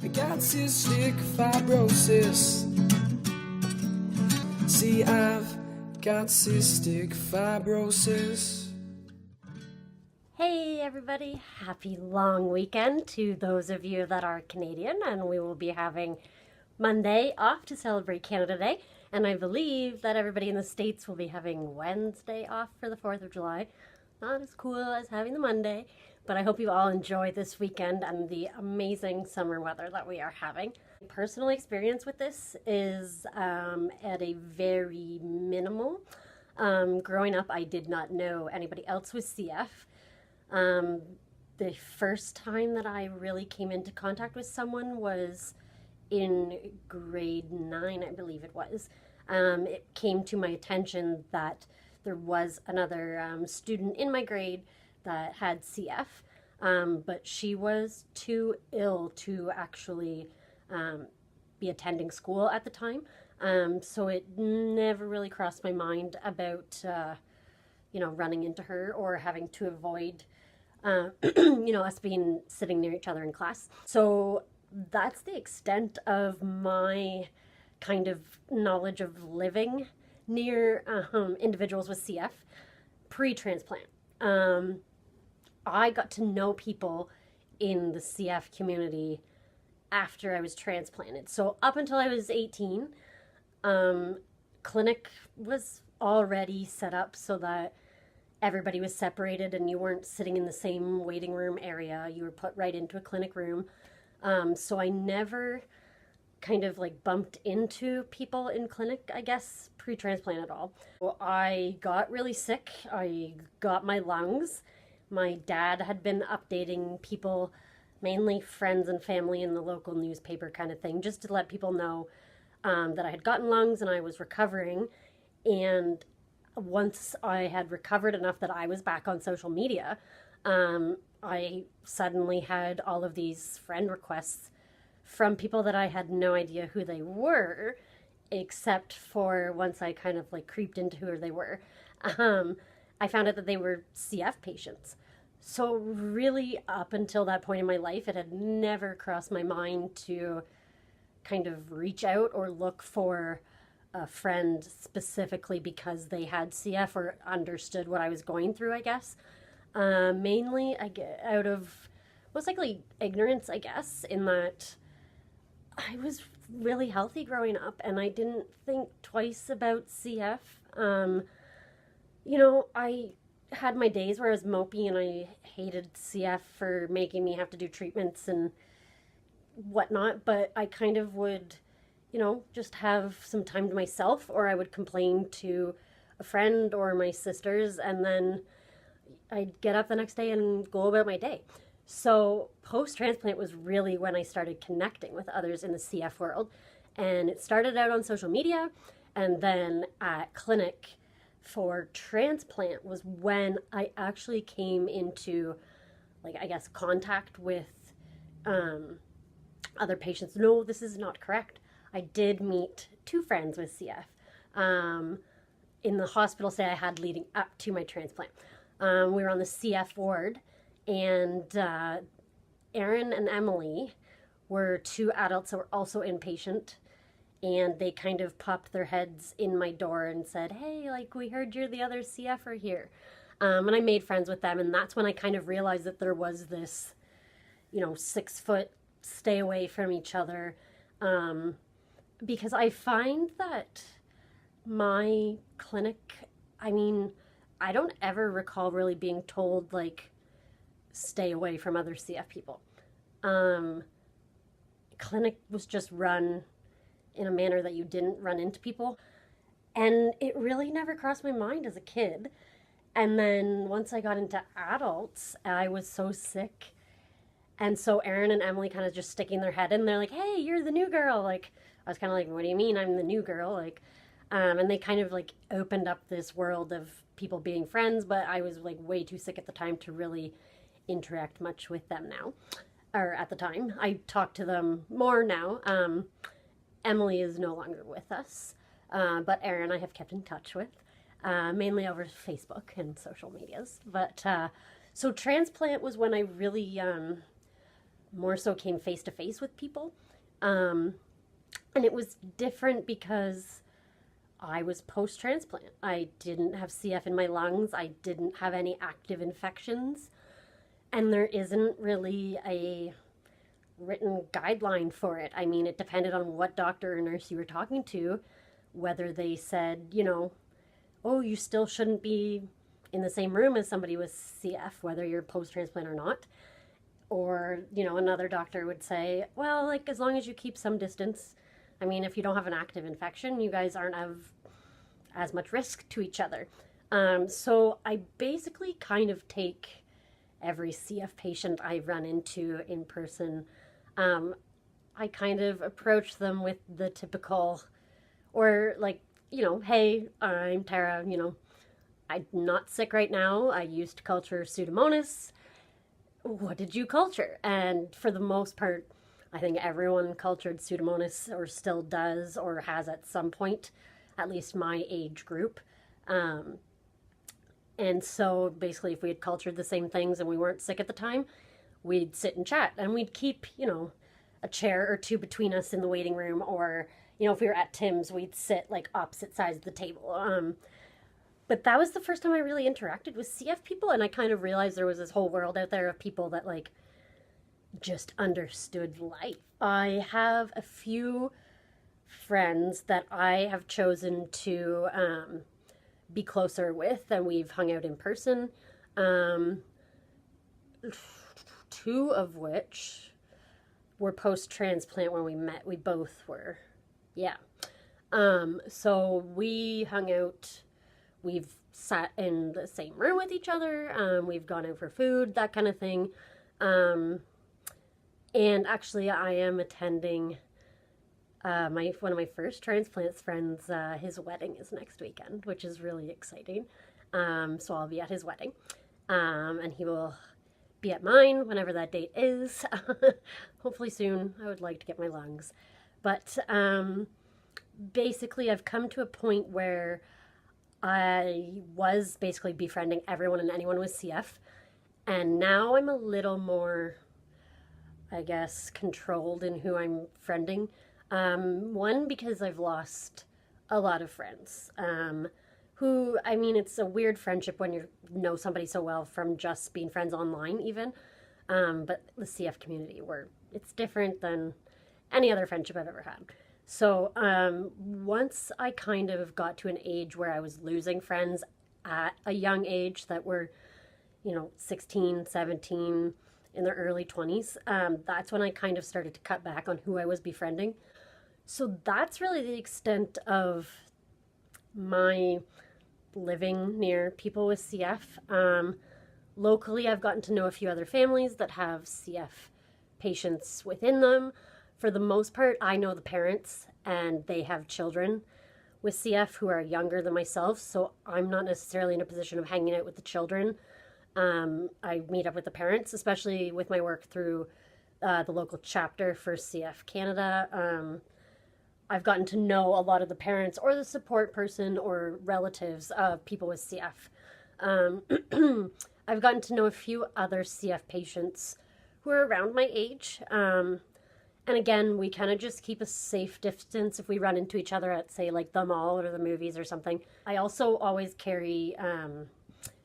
I got cystic fibrosis. See, I've got cystic fibrosis. Hey everybody, happy long weekend to those of you that are Canadian, and we will be having Monday off to celebrate Canada Day, and I believe that everybody in the States will be having Wednesday off for the 4th of July. Not as cool as having the Monday, but I hope you all enjoy this weekend and the amazing summer weather that we are having. Personal experience with this is at a very minimal. Growing up, I did not know anybody else with CF. The first time that I really came into contact with someone was in grade 9, I believe it was. It came to my attention that there was another student in my grade that had CF, but she was too ill to actually be attending school at the time. So it never really crossed my mind about, running into her or having to avoid us being sitting near each other in class. So that's the extent of my kind of knowledge of living near individuals with CF pre-transplant. I got to know people in the CF community after I was transplanted. So up until I was 18, clinic was already set up so that everybody was separated and you weren't sitting in the same waiting room area. You were put right into a clinic room. So I never kind of like bumped into people in clinic, I guess, pre-transplant at all. Well, I got really sick. I got my lungs. My dad had been updating people, mainly friends and family in the local newspaper kind of thing, just to let people know that I had gotten lungs and I was recovering. And once I had recovered enough that I was back on social media, I suddenly had all of these friend requests from people that I had no idea who they were, except for once I kind of like creeped into who they were. I found out that they were CF patients. So really up until that point in my life, it had never crossed my mind to kind of reach out or look for a friend specifically because they had CF or understood what I was going through, I guess. Mainly I get out of most likely ignorance, I guess, in that I was really healthy growing up and I didn't think twice about CF. I had my days where I was mopey and I hated CF for making me have to do treatments and whatnot, but I kind of would just have some time to myself, or I would complain to a friend or my sisters, and then I'd get up the next day and go about my day. So post-transplant was really when I started connecting with others in the CF world, and it started out on social media, and then at clinic for transplant was when I actually came into, contact with other patients. No, this is not correct. I did meet 2 friends with CF in the hospital stay I had leading up to my transplant. We were on the CF ward, and Aaron and Emily were 2 adults that were also inpatient, and they kind of popped their heads in my door and said, "Hey, we heard you're the other CFer here." And I made friends with them, and that's when I kind of realized that there was this, 6-foot stay away from each other. Because I find that my clinic, I don't ever recall really being told, stay away from other CF people. Clinic was just run in a manner that you didn't run into people. And it really never crossed my mind as a kid. And then once I got into adults, I was so sick. And so Aaron and Emily kind of just sticking their head in, they're like, "Hey, you're the new girl." I was kind of like, "What do you mean I'm the new girl?" And they kind of opened up this world of people being friends, but I was way too sick at the time to really interact much with them now, or at the time. I talk to them more now. Emily is no longer with us, but Aaron I have kept in touch with, mainly over Facebook and social medias. But so transplant was when I really more so came face to face with people. And it was different because I was post transplant. I didn't have CF in my lungs, I didn't have any active infections, and there isn't really a written guideline for it. I mean, it depended on what doctor or nurse you were talking to, whether they said, oh, you still shouldn't be in the same room as somebody with CF, whether you're post transplant or not. Or, another doctor would say, well, like, as long as you keep some distance. I mean, if you don't have an active infection, you guys aren't of as much risk to each other. So I basically kind of take every CF patient I run into in person. I kind of approach them with the typical, or like, hey, I'm Tara, I'm not sick right now. I used to culture Pseudomonas. What did you culture? And for the most part, I think everyone cultured Pseudomonas or still does or has at some point, at least my age group. And so basically, if we had cultured the same things and we weren't sick at the time, we'd sit and chat and we'd keep, a chair or two between us in the waiting room. Or, if we were at Tim's, we'd sit like opposite sides of the table. But that was the first time I really interacted with CF people, and I kind of realized there was this whole world out there of people that like just understood life. I have a few friends that I have chosen to be closer with, and we've hung out in person. Two of which were post-transplant when we met. We both were, yeah. So we hung out. We've sat in the same room with each other. We've gone out for food, that kind of thing. And actually, I am attending one of my first transplants friends. His wedding is next weekend, which is really exciting. So I'll be at his wedding, and he will be at mine whenever that date is. Hopefully soon. I would like to get my lungs, but basically, I've come to a point where I was basically befriending everyone and anyone with CF, and now I'm a little more, I guess, controlled in who I'm friending. One, because I've lost a lot of friends, who, I mean, it's a weird friendship when you know somebody so well from just being friends online even, but the CF community, where it's different than any other friendship I've ever had. So once I kind of got to an age where I was losing friends at a young age that were, 16, 17, in their early 20s, that's when I kind of started to cut back on who I was befriending. So that's really the extent of my living near people with CF. Locally, I've gotten to know a few other families that have CF patients within them. For the most part, I know the parents, and they have children with CF who are younger than myself, so I'm not necessarily in a position of hanging out with the children. I meet up with the parents, especially with my work through the local chapter for CF Canada. I've gotten to know a lot of the parents or the support person or relatives of people with CF. I've gotten to know a few other CF patients who are around my age. And again, we kind of just keep a safe distance if we run into each other at, say, like the mall or the movies or something. I also always carry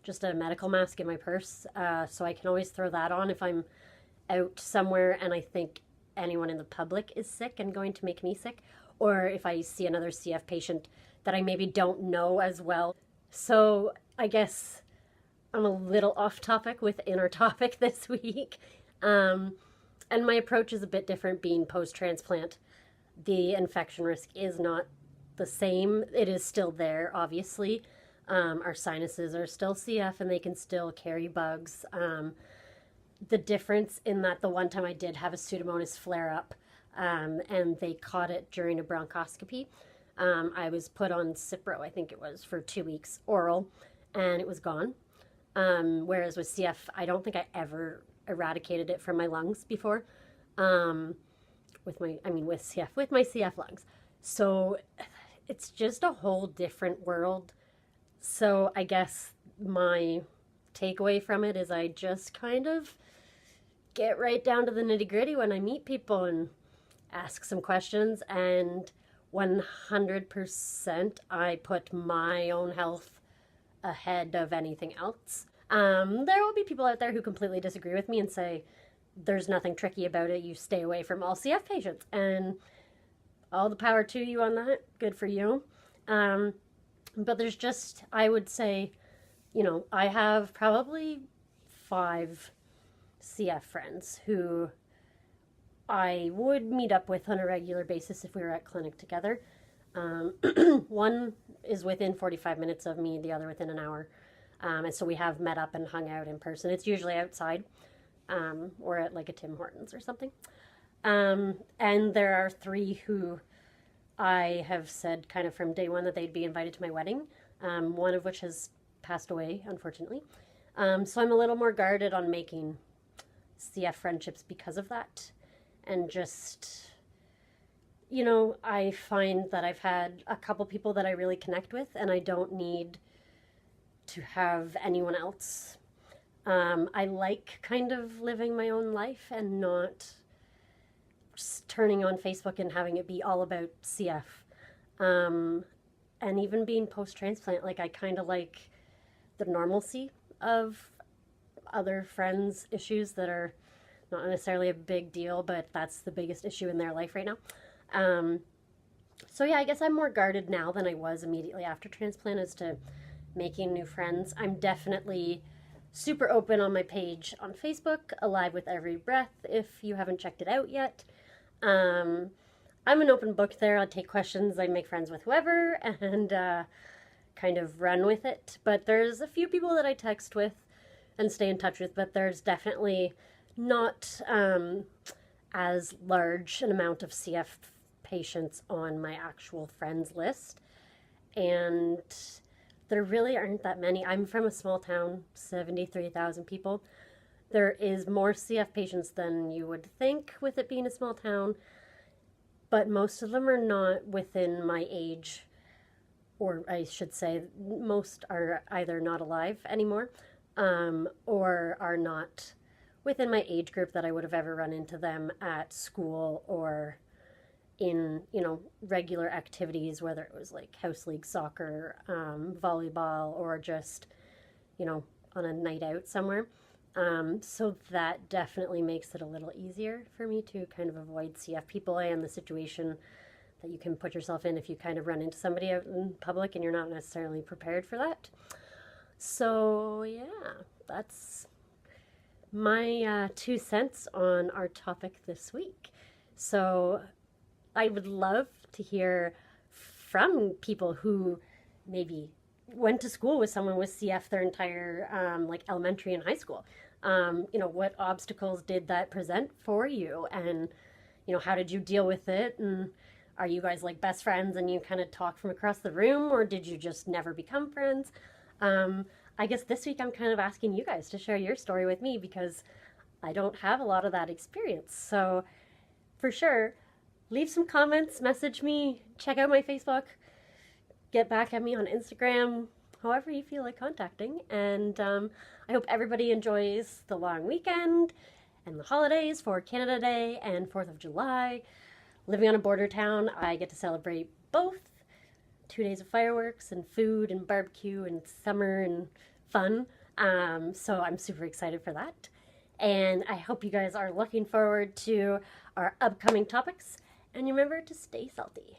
just a medical mask in my purse, so I can always throw that on if I'm out somewhere and I think anyone in the public is sick and going to make me sick, or if I see another CF patient that I maybe don't know as well. So I guess I'm a little off topic within our topic this week. And my approach is a bit different being post-transplant. The infection risk is not the same. It is still there, obviously. Our sinuses are still CF and they can still carry bugs. The difference in that the one time I did have a Pseudomonas flare-up, and they caught it during a bronchoscopy. I was put on Cipro, I think it was, for 2 weeks, oral, and it was gone. Whereas with CF, I don't think I ever eradicated it from my lungs before, with my CF lungs. So it's just a whole different world. So I guess my takeaway from it is I just kind of get right down to the nitty gritty when I meet people and ask some questions. And 100% I put my own health ahead of anything else. There will be people out there who completely disagree with me and say, there's nothing tricky about it. You stay away from all CF patients. And all the power to you on that. Good for you. But there's just, I would say, I have probably 5 CF friends who I would meet up with on a regular basis if we were at clinic together. One is within 45 minutes of me, the other within an hour. And so we have met up and hung out in person. It's usually outside or at like a Tim Hortons or something. And there are 3 who I have said kind of from day one that they'd be invited to my wedding, one of which has passed away, unfortunately. So I'm a little more guarded on making CF friendships because of that. And just, I find that I've had a couple people that I really connect with, and I don't need to have anyone else. I like kind of living my own life and not just turning on Facebook and having it be all about CF. And even being post-transplant, like I kind of like the normalcy of other friends' issues that are not necessarily a big deal, but that's the biggest issue in their life right now. So yeah, I guess I'm more guarded now than I was immediately after transplant as to making new friends. I'm definitely super open on my page on Facebook, Alive with Every Breath, if you haven't checked it out yet. I'm an open book there. I'll take questions. I make friends with whoever and kind of run with it. But there's a few people that I text with and stay in touch with, but there's definitely not as large an amount of CF patients on my actual friends list. And there really aren't that many. I'm from a small town, 73,000 people. There is more CF patients than you would think with it being a small town, but most of them are not within my age, or I should say most are either not alive anymore or are not within my age group that I would have ever run into them at school or in, regular activities, whether it was like house league soccer, volleyball, or just, on a night out somewhere. So that definitely makes it a little easier for me to kind of avoid CF people and the situation that you can put yourself in if you kind of run into somebody out in public and you're not necessarily prepared for that. So yeah, that's my 2 cents on our topic this week. So I would love to hear from people who maybe went to school with someone with CF their entire elementary and high school. What obstacles did that present for you, and how did you deal with it, and are you guys like best friends and you kind of talk from across the room, or did you just never become friends? I guess this week I'm kind of asking you guys to share your story with me because I don't have a lot of that experience. So for sure, leave some comments, message me, check out my Facebook, get back at me on Instagram, however you feel like contacting. And I hope everybody enjoys the long weekend and the holidays for Canada Day and 4th of July. Living on a border town, I get to celebrate both. 2 days of fireworks and food and barbecue and summer and fun. So I'm super excited for that. And I hope you guys are looking forward to our upcoming topics. And remember to stay salty.